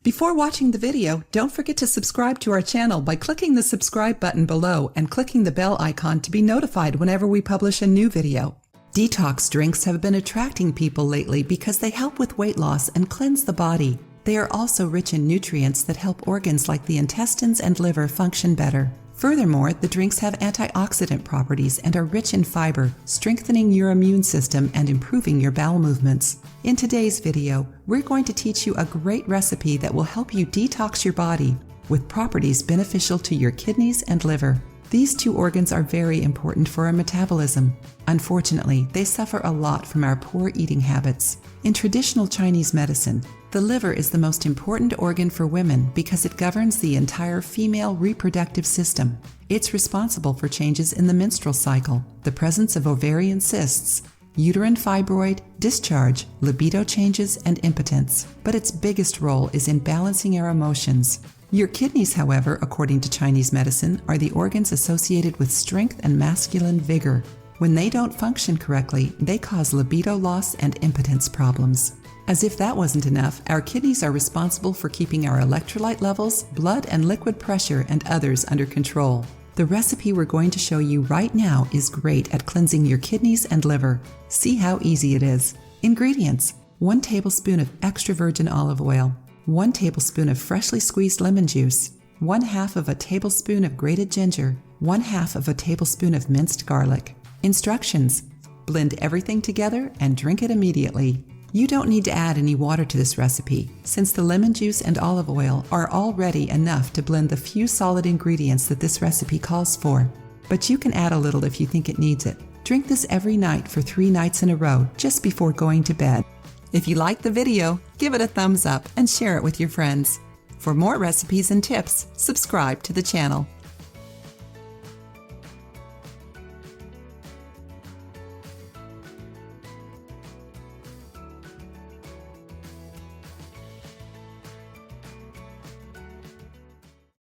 Before watching the video, don't forget to subscribe to our channel by clicking the subscribe button below and clicking the bell icon to be notified whenever we publish a new video. Detox drinks have been attracting people lately because they help with weight loss and cleanse the body. They are also rich in nutrients that help organs like the intestines and liver function better. Furthermore, the drinks have antioxidant properties and are rich in fiber, strengthening your immune system and improving your bowel movements. In today's video, we're going to teach you a great recipe that will help you detox your body with properties beneficial to your kidneys and liver. These two organs are very important for our metabolism. Unfortunately, they suffer a lot from our poor eating habits. In traditional Chinese medicine, the liver is the most important organ for women because it governs the entire female reproductive system. It's responsible for changes in the menstrual cycle, the presence of ovarian cysts, uterine fibroid, discharge, libido changes, and impotence. But its biggest role is in balancing our emotions. Your kidneys, however, according to Chinese medicine, are the organs associated with strength and masculine vigor. When they don't function correctly, they cause libido loss and impotence problems. As if that wasn't enough, our kidneys are responsible for keeping our electrolyte levels, blood and liquid pressure, and others under control. The recipe we're going to show you right now is great at cleansing your kidneys and liver. See how easy it is. Ingredients: 1 tablespoon of extra virgin olive oil, 1 tablespoon of freshly squeezed lemon juice, 1/2 of a tablespoon of grated ginger, 1/2 of a tablespoon of minced garlic. Instructions: blend everything together and drink it immediately. You don't need to add any water to this recipe, since the lemon juice and olive oil are already enough to blend the few solid ingredients that this recipe calls for. But you can add a little if you think it needs it. Drink this every night for 3 nights in a row, just before going to bed. If you liked the video, give it a thumbs up and share it with your friends. For more recipes and tips, subscribe to the channel.